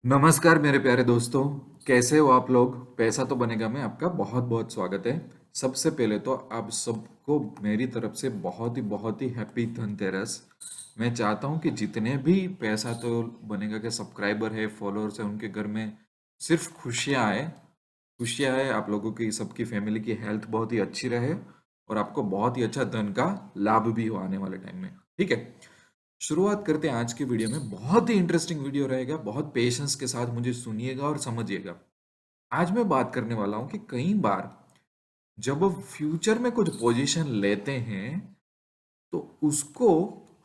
नमस्कार मेरे प्यारे दोस्तों। कैसे हो आप लोग? पैसा तो बनेगा में आपका बहुत बहुत स्वागत है। सबसे पहले तो आप सबको मेरी तरफ से बहुत ही हैप्पी धनतेरस। मैं चाहता हूं कि जितने भी पैसा तो बनेगा के सब्सक्राइबर है, फॉलोअर्स है, उनके घर में सिर्फ खुशियाँ आए आप लोगों की, सबकी फैमिली की हेल्थ बहुत ही अच्छी रहे और आपको बहुत ही अच्छा धन का लाभ भी हो आने वाले टाइम में। ठीक है, शुरुआत करते हैं आज की वीडियो में। बहुत ही इंटरेस्टिंग वीडियो रहेगा, बहुत पेशेंस के साथ मुझे सुनिएगा और समझिएगा। आज मैं बात करने वाला हूं कि कई बार जब हम फ्यूचर में कुछ पोजीशन लेते हैं तो उसको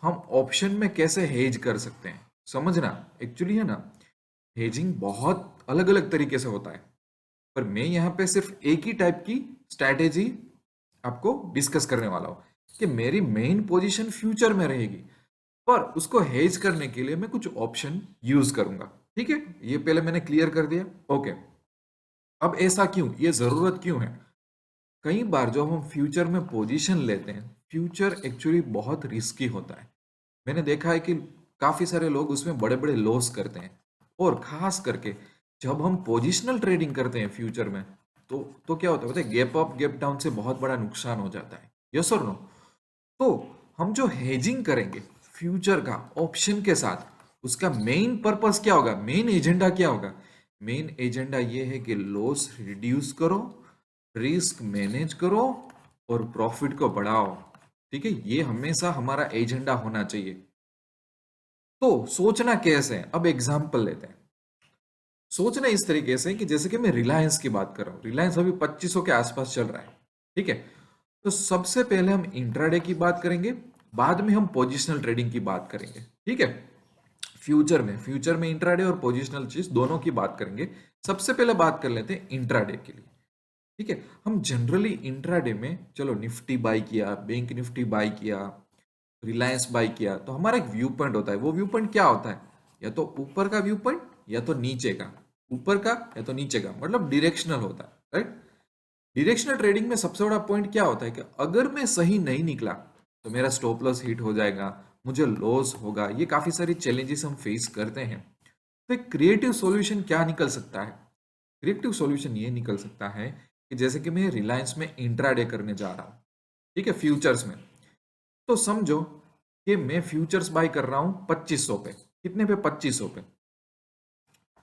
हम ऑप्शन में कैसे हेज कर सकते हैं। समझना, एक्चुअली है ना, हेजिंग बहुत अलग अलग तरीके से होता है, पर मैं यहाँ पे सिर्फ एक ही टाइप की स्ट्रैटेजी आपको डिस्कस करने वाला हूँ कि मेरी मेन पोजीशन फ्यूचर में रहेगी, पर उसको हेज करने के लिए मैं कुछ ऑप्शन यूज करूंगा। ठीक है, ये पहले मैंने क्लियर कर दिया। ओके, अब ऐसा क्यों, ये जरूरत क्यों है? कई बार जब हम फ्यूचर में पोजीशन लेते हैं, फ्यूचर एक्चुअली बहुत रिस्की होता है। मैंने देखा है कि काफी सारे लोग उसमें बड़े बड़े लॉस करते हैं, और खास करके जब हम पोजिशनल ट्रेडिंग करते हैं फ्यूचर में, तो क्या होता है पता है, गैप अप गैप डाउन से बहुत बड़ा नुकसान हो जाता है। यस और नो? तो हम जो हेजिंग करेंगे फ्यूचर का ऑप्शन के साथ, उसका मेन पर्पस क्या होगा, मेन एजेंडा क्या होगा? मेन एजेंडा ये है कि लॉस रिड्यूस करो, रिस्क मैनेज करो और प्रॉफिट को बढ़ाओ। ठीक है, ये हमेशा हमारा एजेंडा होना चाहिए। तो सोचना कैसे है, अब एग्जांपल लेते हैं। सोचना इस तरीके से कि जैसे कि मैं रिलायंस की बात कर रहा हूँ, रिलायंस अभी 2500 के आसपास चल रहा है। ठीक है, तो सबसे पहले हम इंट्राडे की बात करेंगे, बाद में हम पोजिशनल ट्रेडिंग की बात करेंगे। ठीक है, फ्यूचर में इंट्राडे और पोजिशनल चीज दोनों की बात करेंगे। सबसे पहले बात कर लेते हैं इंट्राडे के लिए। ठीक है, हम जनरली इंट्राडे में चलो निफ्टी बाई किया, बैंक निफ्टी बाई किया, रिलायंस बाई किया, तो हमारा एक व्यू पॉइंट होता है। वो व्यू पॉइंट क्या होता है? या तो ऊपर का व्यू पॉइंट या तो नीचे का, ऊपर का या तो नीचे का, मतलब डायरेक्शनल होता है, राइट? डायरेक्शनल ट्रेडिंग में सबसे बड़ा पॉइंट क्या होता है कि अगर मैं सही नहीं निकला तो मेरा स्टॉप लॉस हिट हो जाएगा, मुझे लॉस होगा। ये काफी सारी चैलेंजेस हम फेस करते हैं। तो एक क्रिएटिव सॉल्यूशन क्या निकल सकता है? क्रिएटिव सॉल्यूशन ये निकल सकता है कि जैसे कि मैं रिलायंस में इंट्राडे करने जा रहा हूँ, ठीक है, फ्यूचर्स में। तो समझो कि मैं फ्यूचर्स बाय कर रहा हूँ 2500 पे। कितने पे? 2500 पे।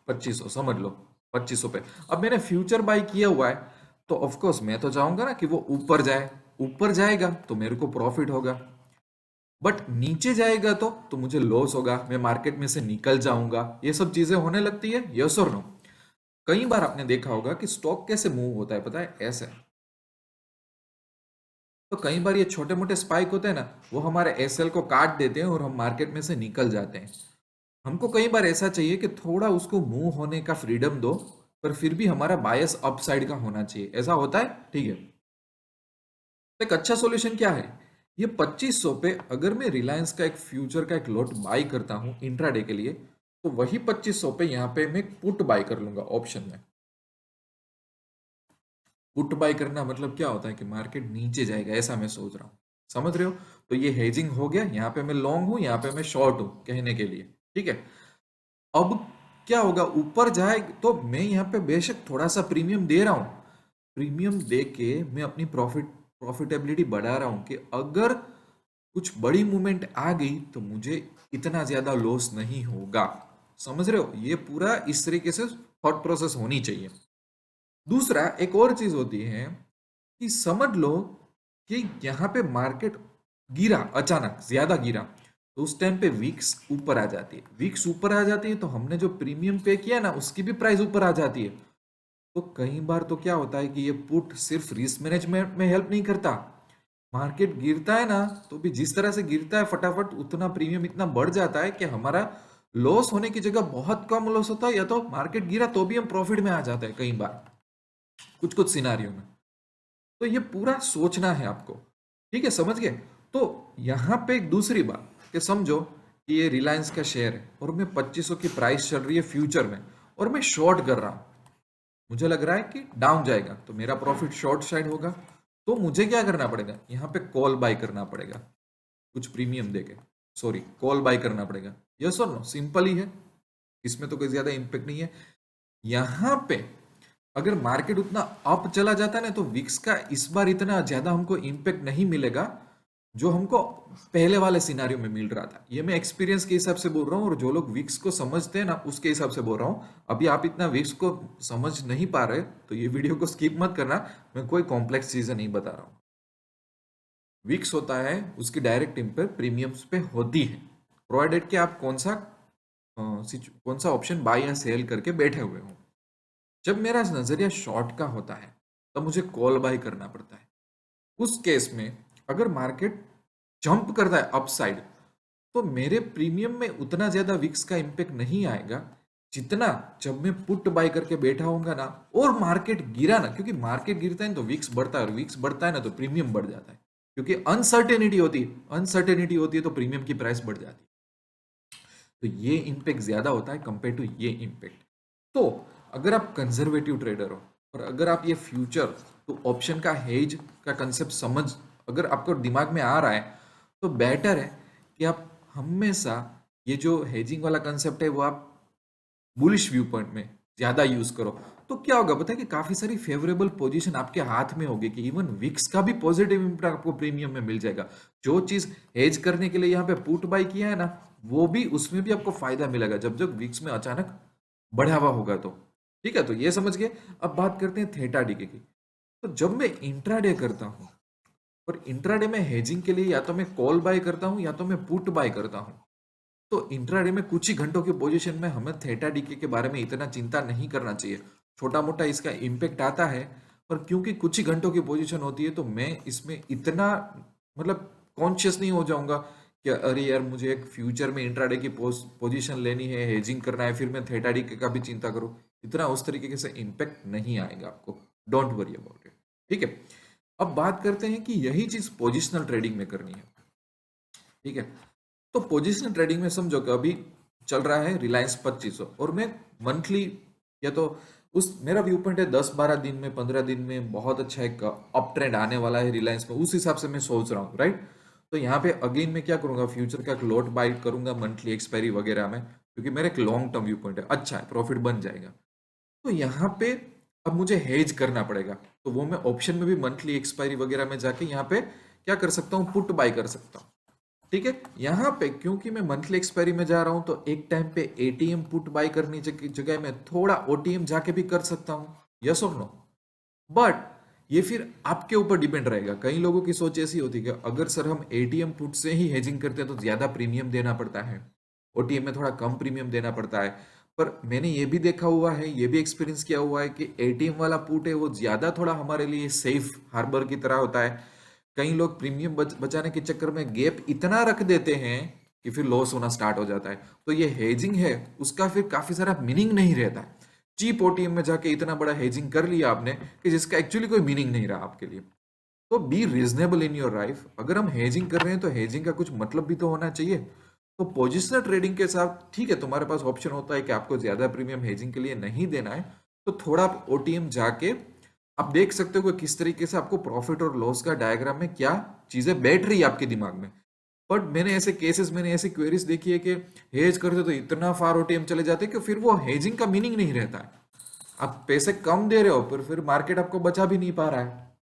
2500 समझ लो, 2500 पे। अब मैंने फ्यूचर बाय किया हुआ है, तो ऑफ कोर्स मैं तो चाहूंगा ना कि वो ऊपर जाए। ऊपर जाएगा तो मेरे को प्रॉफिट होगा, बट नीचे जाएगा तो मुझे लॉस होगा, मैं मार्केट में से निकल जाऊंगा। ये सब चीजें होने लगती है। यस और नो? कई बार आपने देखा होगा कि स्टॉक कैसे मूव होता है, पता है? ऐसे। तो कई बार ये छोटे मोटे स्पाइक होते हैं ना, वो हमारे एसएल को काट देते हैं और हम मार्केट में से निकल जाते हैं। हमको कई बार ऐसा चाहिए कि थोड़ा उसको मूव होने का फ्रीडम दो, पर फिर भी हमारा बायस अपसाइड का होना चाहिए। ऐसा होता है, ठीक है। तो एक अच्छा सॉल्यूशन क्या है? ये 2500 पे अगर मैं रिलायंस का एक फ्यूचर का एक लॉट बाई करता हूं इंट्राडे के लिए, तो वही 2500 पे यहाँ पे मैं पुट बाई कर लूंगा ऑप्शन में। पुट बाय करना मतलब क्या होता है कि मार्केट नीचे जाएगा, ऐसा मैं सोच रहा हूँ। समझ रहे हो? तो ये हेजिंग हो गया। यहाँ पे मैं लॉन्ग हूँ, यहाँ पे मैं शॉर्ट हूँ, कहने के लिए। ठीक है, अब क्या होगा, ऊपर जाए तो मैं यहाँ पे बेशक थोड़ा सा प्रीमियम दे रहा हूँ। प्रीमियम दे के मैं अपनी प्रॉफिटेबिलिटी बढ़ा रहा हूँ कि अगर कुछ बड़ी मूवमेंट आ गई तो मुझे इतना ज्यादा लॉस नहीं होगा। समझ रहे हो? ये पूरा इस तरीके से थॉट प्रोसेस होनी चाहिए। दूसरा एक और चीज होती है कि समझ लो कि यहाँ पे मार्केट गिरा, अचानक ज्यादा गिरा, तो उस टाइम पे वीक्स ऊपर आ जाती है। वीक्स ऊपर आ जाती है तो हमने जो प्रीमियम पे किया ना, उसकी भी प्राइस ऊपर आ जाती है। तो कई बार तो क्या होता है कि ये पुट सिर्फ रिस्क मैनेजमेंट में हेल्प नहीं करता। मार्केट गिरता है ना, तो भी जिस तरह से गिरता है फटाफट उतना प्रीमियम इतना बढ़ जाता है कि हमारा लॉस होने की जगह बहुत कम लॉस होता है, या तो मार्केट गिरा तो भी हम प्रॉफिट में आ जाते हैं कई बार, कुछ कुछ सिनारियों में। तो ये पूरा सोचना है आपको। ठीक है, समझ गए? तो यहाँ पे एक दूसरी बात कि समझो कि ये रिलायंस का शेयर है और मैं 2500 की प्राइस चल रही है फ्यूचर में, और मैं शॉर्ट कर रहा हूँ। मुझे लग रहा है कि डाउन जाएगा तो मेरा प्रॉफिट शॉर्ट साइड होगा। तो मुझे क्या करना पड़ेगा? यहाँ पे कॉल बाय करना पड़ेगा, कुछ प्रीमियम देके। सॉरी, कॉल बाय करना पड़ेगा। यस और नो? सिंपल ही है। इसमें तो कोई ज्यादा इम्पेक्ट नहीं है। यहाँ पे अगर मार्केट उतना अप चला जाता है ना, तो विक्स का इस बार इतना ज्यादा हमको इम्पेक्ट नहीं मिलेगा जो हमको पहले वाले सिनारियो में मिल रहा था। ये मैं एक्सपीरियंस के हिसाब से बोल रहा हूँ, और जो लोग विक्स को समझते हैं ना उसके हिसाब से बोल रहा हूँ। अभी आप इतना विक्स को समझ नहीं पा रहे तो ये वीडियो को स्किप मत करना, मैं कोई कॉम्प्लेक्स चीजें नहीं बता रहा हूँ। विक्स होता है उसकी डायरेक्ट इम्पेक्ट प्रीमियम्स पे होती है, प्रोवाइडेड कि आप कौन सा ऑप्शन बाय या सेल करके बैठे हुए हो। जब मेरा नजरिया शॉर्ट का होता है तब मुझे कॉल बाय करना पड़ता है। उस केस में अगर मार्केट जंप करता है अपसाइड, तो मेरे प्रीमियम में उतना ज्यादा विक्स का इम्पेक्ट नहीं आएगा जितना जब मैं पुट बाय करके बैठा होऊंगा ना और मार्केट गिरा ना। क्योंकि मार्केट गिरता है तो विक्स बढ़ता है, और विक्स बढ़ता है ना तो प्रीमियम बढ़ जाता है। क्योंकि अनसर्टेनिटी होती है तो प्रीमियम की प्राइस बढ़ जाती है। तो ये इम्पेक्ट ज्यादा होता है कंपेयर टू ये इम्पेक्ट। तो अगर आप कंजर्वेटिव ट्रेडर हो और अगर आप ये फ्यूचर तो ऑप्शन का हेज का कंसेप्ट समझ अगर आपको दिमाग में आ रहा है, तो बेटर है कि आप हमेशा ये जो हेजिंग वाला कंसेप्ट है वो आप बुलिश व्यू पॉइंट में ज्यादा यूज करो। तो क्या होगा पता है कि काफी सारी फेवरेबल पोजीशन आपके हाथ में होगी, कि इवन विक्स का भी पॉजिटिव इम्पैक्ट आपको प्रीमियम में मिल जाएगा। जो चीज हेज करने के लिए यहाँ पे पुट बाय किया है ना, वो भी उसमें भी आपको फायदा मिलेगा जब जब विक्स में अचानक बढ़ावा होगा तो। ठीक है, तो ये समझ गए। अब बात करते हैं थीटा डीके की। तो जब मैं इंट्राडे करता हूँ, और इंट्राडे में हेजिंग के लिए या तो मैं कॉल बाय करता हूँ या तो मैं पुट बाय करता हूँ। तो इंट्राडे में कुछ ही घंटों की पोजीशन में हमें थीटा डीके के बारे में इतना चिंता नहीं करना चाहिए। छोटा मोटा इसका इम्पेक्ट आता है, पर क्योंकि कुछ ही घंटों की पोजीशन होती है तो मैं इसमें इतना मतलब कॉन्शियस नहीं हो जाऊंगा कि अरे यार मुझे एक फ्यूचर में इंट्राडे की पोजीशन लेनी है, हेजिंग करना है, फिर मैं थीटा डीके का भी चिंता करूँ। इतना उस तरीके से इम्पेक्ट नहीं आएगा आपको, डोंट वरी अबाउट इट। ठीक है, अब बात करते हैं कि यही चीज पोजिशनल ट्रेडिंग में करनी है। ठीक है, तो पोजिशनल ट्रेडिंग में समझो कि अभी चल रहा है रिलायंस 2500, और मैं मंथली या तो उस मेरा व्यू पॉइंट है 10-12 दिन में 15 दिन में बहुत अच्छा एक अप ट्रेंड आने वाला है रिलायंस में, उस हिसाब से मैं सोच रहा हूँ, राइट। तो यहाँ पे अगेन मैं क्या करूंगा, फ्यूचर का एक लॉट बाई करूंगा मंथली एक्सपायरी वगैरह में, क्योंकि मेरा एक लॉन्ग टर्म व्यू पॉइंट है, अच्छा है, प्रॉफिट बन जाएगा। तो यहाँ पे अब मुझे हेज करना पड़ेगा, तो वो मैं ऑप्शन में भी मंथली एक्सपायरी वगैरह में जाके यहाँ पे क्या कर सकता हूँ, पुट बाय कर सकता हूँ। ठीक है, यहाँ पे क्योंकि मैं मंथली एक्सपायरी में जा रहा हूं तो एक टाइम पे एटीएम पुट बाय करने की जगह मैं थोड़ा ओटीएम जाके भी कर सकता हूँ, यस और नो। बट ये फिर आपके ऊपर डिपेंड रहेगा। कई लोगों की सोच ऐसी होती है कि अगर सर हम एटीएम पुट से ही हेजिंग करते हैं तो ज्यादा प्रीमियम देना पड़ता है, ओटीएम में थोड़ा कम प्रीमियम देना पड़ता है। पर मैंने ये भी देखा हुआ है, ये भी एक्सपीरियंस किया हुआ है कि एटीएम वाला पुट है वो ज्यादा थोड़ा हमारे लिए सेफ हार्बर की तरह होता है। कई लोग प्रीमियम बचाने के चक्कर में गैप इतना रख देते हैं कि फिर लॉस होना स्टार्ट हो जाता है। तो ये हेजिंग है उसका फिर काफी सारा मीनिंग नहीं रहता है। चीप ओटीएम में जाके इतना बड़ा हेजिंग कर लिया आपने कि जिसका एक्चुअली कोई मीनिंग नहीं रहा आपके लिए। तो be reasonable in your life. अगर हम हेजिंग कर रहे हैं तो हेजिंग का कुछ मतलब भी तो होना चाहिए। तो पोजिशनल ट्रेडिंग के साथ ठीक है, तुम्हारे पास ऑप्शन होता है कि आपको ज्यादा प्रीमियम हेजिंग के लिए नहीं देना है, तो थोड़ा आप ओटीएम जाके आप देख सकते हो कि किस तरीके से आपको प्रॉफिट और लॉस का डायग्राम में क्या चीजें बैठ रही है आपके दिमाग में। बट मैंने ऐसी क्वेरीज देखी है कि हेज करते तो इतना फार ओटीएम चले जाते कि फिर वो हेजिंग का मीनिंग नहीं रहता है। आप पैसे कम दे रहे हो पर फिर मार्केट आपको बचा भी नहीं पा रहा है।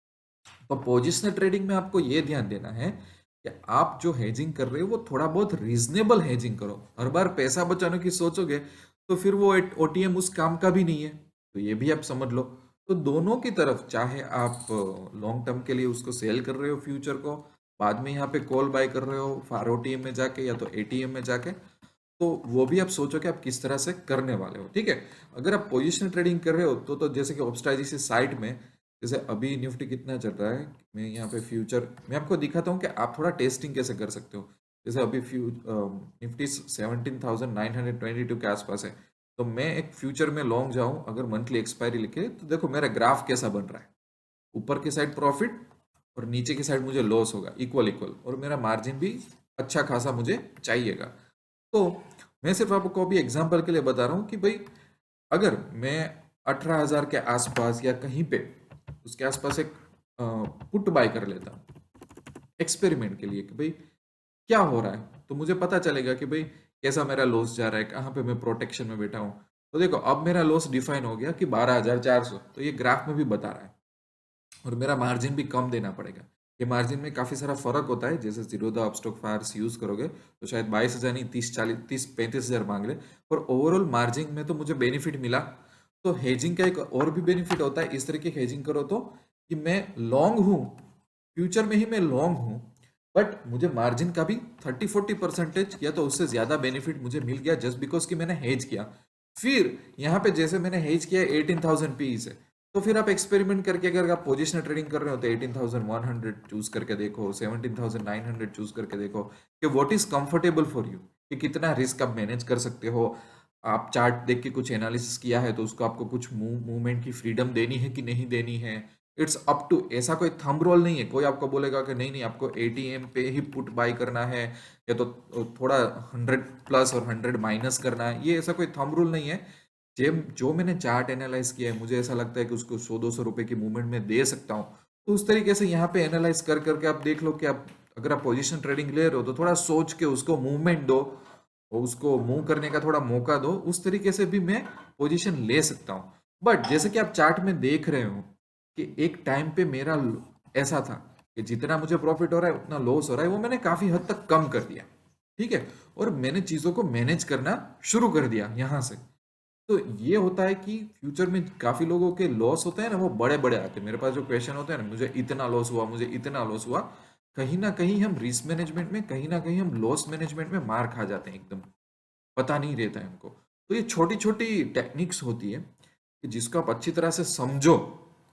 तो पोजिशनल ट्रेडिंग में आपको ये ध्यान देना है कि आप जो हेजिंग कर रहे हो वो थोड़ा बहुत रीजनेबल हेजिंग करो। हर बार पैसा बचाने की सोचोगे तो फिर वो ओटीएम उस काम का भी नहीं है, तो ये भी आप समझ लो। तो दोनों की तरफ, चाहे आप लॉन्ग टर्म के लिए उसको सेल कर रहे हो फ्यूचर को, बाद में यहाँ पे कॉल बाय कर रहे हो फार ओटीएम में जाके या तो एटीएम में जाके, तो वो भी आप सोचो कि आप किस तरह से करने वाले हो। ठीक है, अगर आप पोजिशनल ट्रेडिंग कर रहे हो तो जैसे कि ऑब्स्ट्रा जैसी साइट में, जैसे अभी निफ्टी कितना चल रहा है, मैं यहाँ पे फ्यूचर मैं आपको दिखाता हूँ कि आप थोड़ा टेस्टिंग कैसे कर सकते हो। जैसे अभी निफ्टी 17,922 के आसपास है, तो मैं एक फ्यूचर में लॉन्ग जाऊं अगर मंथली एक्सपायरी लिखे, तो देखो मेरा ग्राफ कैसा बन रहा है। ऊपर की साइड प्रॉफिट और नीचे की साइड मुझे लॉस होगा, इक्वल इक्वल, और मेरा मार्जिन भी अच्छा खासा मुझे चाहिएगा। तो मैं सिर्फ आपको अभी एग्जांपल के लिए बता रहा हूँ कि भाई अगर मैं 18,000 के आसपास या कहीं पे उसके आसपास एक पुट बाय कर लेता हूँ एक्सपेरिमेंट के लिए कि भाई क्या हो रहा है, तो मुझे पता चलेगा कि भाई कैसा मेरा लॉस जा रहा है, कहाँ पे मैं प्रोटेक्शन में बैठा हूँ। तो देखो अब मेरा लॉस डिफाइन हो गया कि 12,400, तो ये ग्राफ में भी बता रहा है। और मेरा मार्जिन भी कम देना पड़ेगा। ये मार्जिन में काफ़ी सारा फर्क होता है, जैसे जीरोधा अपस्टॉक फायर्स यूज़ करोगे तो शायद 22,000 नहीं 30-35,000 मांग ले, पर ओवरऑल मार्जिन में तो मुझे बेनिफिट मिला। तो हेजिंग का एक और भी बेनिफिट होता है, इस तरह की हेजिंग करो तो कि मैं लॉन्ग हूँ, फ्यूचर में ही मैं लॉन्ग हूँ, बट मुझे मार्जिन का भी 30-40% या तो उससे ज़्यादा बेनिफिट मुझे मिल गया जस्ट बिकॉज कि मैंने हेज किया। फिर यहाँ पे जैसे मैंने हेज किया 18,000 पी से, तो फिर आप एक्सपेरिमेंट करके अगर आप पोजिशनल ट्रेडिंग कर रहे हो तो 18,100 चूज करके देखो, 17,900 चूज करके देखो कि what is comfortable for you, कि कितना रिस्क आप मैनेज कर सकते हो। आप चार्ट देख के कुछ एनालिसिस किया है तो उसको आपको कुछ मूवमेंट की फ्रीडम देनी है कि नहीं देनी है, इट्स अप टू। ऐसा कोई थंब रोल नहीं है, कोई आपको बोलेगा कि नहीं नहीं आपको एटीएम पे ही पुट बाय करना है या तो थोड़ा 100 प्लस और 100 माइनस करना है, ये ऐसा कोई थंब रूल नहीं है। जो मैंने चार्ट एनालाइज किया है मुझे ऐसा लगता है कि उसको 100-200 रुपए की मूवमेंट में दे सकता हूँ, तो उस तरीके से यहाँ पे एनालाइज कर करके आप देख लो कि आप अगर आप पोजीशन ट्रेडिंग ले रहे हो तो थोड़ा सोच के उसको मूवमेंट दो और उसको मूव करने का थोड़ा मौका दो, उस तरीके से भी मैं पोजीशन ले सकता हूँ। बट जैसे कि आप चार्ट में देख रहे हो कि एक टाइम पे मेरा ऐसा था कि जितना मुझे प्रॉफिट हो रहा है उतना लॉस हो रहा है, वो मैंने काफी हद तक कम कर दिया, ठीक है, और मैंने चीजों को मैनेज करना शुरू कर दिया यहाँ से। तो ये होता है कि फ्यूचर में काफी लोगों के लॉस होते हैं ना, वो बड़े बड़े आते हैं। मेरे पास जो क्वेश्चन होते हैं ना, मुझे इतना लॉस हुआ, मुझे इतना लॉस हुआ, कहीं ना कहीं हम रिस्क मैनेजमेंट में, कहीं ना कहीं हम लॉस मैनेजमेंट में मार खा जाते हैं एकदम, पता नहीं रहता है हमको। तो ये छोटी छोटी टेक्निक्स होती है कि जिसको आप अच्छी तरह से समझो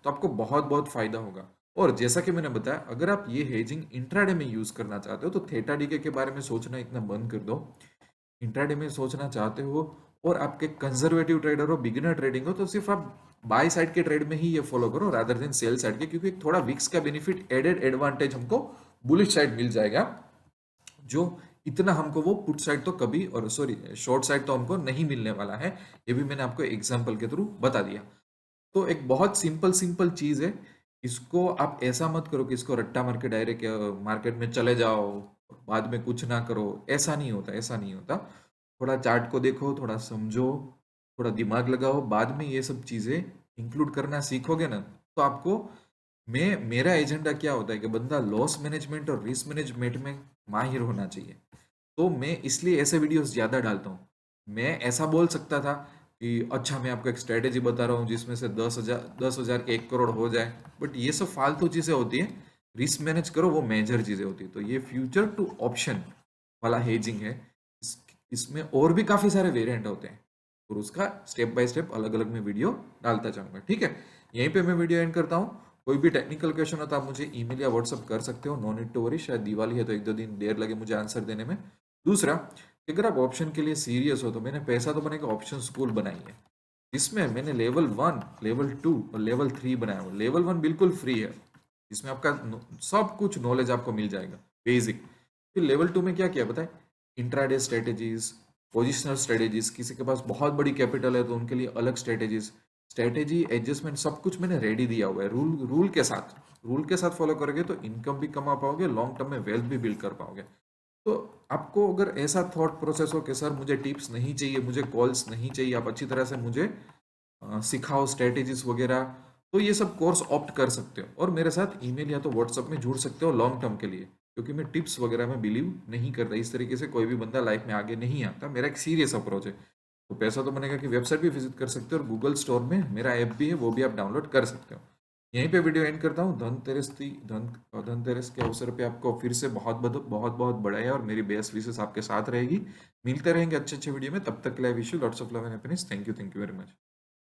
तो आपको बहुत बहुत फायदा होगा। और जैसा कि मैंने बताया, अगर आप ये हेजिंग इंट्राडे में यूज करना चाहते हो तो थेटा डीके के बारे में सोचना इतना बंद कर दो। इंट्राडे में सोचना चाहते हो और आपके कंजर्वेटिव ट्रेडर हो, बिगिनर ट्रेडिंग हो, तो सिर्फ आप बाय साइड के ट्रेड में ही ये फॉलो करो रादर देन सेल साइड के, क्योंकि थोड़ा विक्स का बेनिफिट एडेड एडवांटेज हमको बुलिश साइड मिल जाएगा, जो इतना हमको वो पुट साइड तो कभी, और सॉरी शॉर्ट साइड तो हमको नहीं मिलने वाला है। ये भी मैंने आपको एग्जांपल के थ्रू बता दिया। तो एक बहुत सिंपल सिंपल चीज है, इसको आप ऐसा मत करो कि इसको रट्टा मार के डायरेक्ट मार्केट में चले जाओ बाद में कुछ ना करो, ऐसा नहीं होता, ऐसा नहीं होता। थोड़ा चार्ट को देखो, थोड़ा समझो, थोड़ा दिमाग लगाओ, बाद में ये सब चीजें इंक्लूड करना सीखोगे ना, तो आपको, मेरा एजेंडा क्या होता है कि बंदा लॉस मैनेजमेंट और रिस्क मैनेजमेंट में माहिर होना चाहिए। तो मैं इसलिए ऐसे वीडियोस ज़्यादा डालता हूँ। मैं ऐसा बोल सकता था कि अच्छा मैं आपको एक स्ट्रेटेजी बता रहा हूँ जिसमें से 10,000 के 1 करोड़ हो जाए, बट ये सब फालतू चीज़ें होती हैं। रिस्क मैनेज करो, वो मेजर चीज़ें होती है। तो ये फ्यूचर टू ऑप्शन वाला हेजिंग है। इसमें और भी काफ़ी सारे वेरिएंट होते हैं और उसका स्टेप बाय स्टेप अलग अलग मैं वीडियो डालता जाऊँगा, ठीक है। यहीं पे मैं वीडियो एंड करता हूँ। कोई भी टेक्निकल क्वेश्चन हो तो आप मुझे ईमेल या व्हाट्सअप कर सकते हो, नो नीड टू वरी। शायद दिवाली है तो 1-2 दिन देर लगे मुझे आंसर देने में। दूसरा, अगर आप ऑप्शन के लिए सीरियस हो तो मैंने पैसा तो बनेगा ऑप्शन स्कूल बनाई है, जिसमें मैंने लेवल 1, लेवल 2 और लेवल 3 बनाया हुआ। लेवल 1 बिल्कुल फ्री है, इसमें आपका सब कुछ नॉलेज आपको मिल जाएगा बेसिक। फिर लेवल 2 में क्या किया बताए, इंट्राडे स्ट्रेटेजीज, पोजिशनल स्ट्रेटेजीज, किसी के पास बहुत बड़ी कैपिटल है तो उनके लिए अलग स्ट्रेटेजीज, स्ट्रेटेजी एडजस्टमेंट सब कुछ मैंने रेडी दिया हुआ है, रूल के साथ फॉलो करोगे तो इनकम भी कमा पाओगे, लॉन्ग टर्म में वेल्थ भी बिल्ड कर पाओगे। तो आपको अगर ऐसा थॉट प्रोसेस हो कि सर मुझे टिप्स नहीं चाहिए, मुझे कॉल्स नहीं चाहिए, आप अच्छी तरह से मुझे सिखाओ स्ट्रेटेजीज वगैरह, तो ये सब कोर्स ऑप्ट कर सकते हो और मेरे साथ ईमेल या तो व्हाट्सअप में जुड़ सकते हो लॉन्ग टर्म के लिए, क्योंकि मैं टिप्स वगैरह में बिलीव नहीं करता। इस तरीके से कोई भी बंदा लाइफ में आगे नहीं आता, मेरा एक सीरियस अप्रोच है। तो पैसा तो बनेगा की वेबसाइट भी विजिट कर सकते हो और गूगल स्टोर में मेरा ऐप भी है, वो भी आप डाउनलोड कर सकते हो। यहीं पे वीडियो एंड करता हूँ। धनतेरस के अवसर पे आपको फिर से बहुत बहुत बहुत बहुत बधाई और मेरी बेस्ट विशेष आपके साथ रहेगी। मिलते रहेंगे अच्छे अच्छे वीडियो में, तब तक के लिए wish you lots of love and happiness. Thank you very much.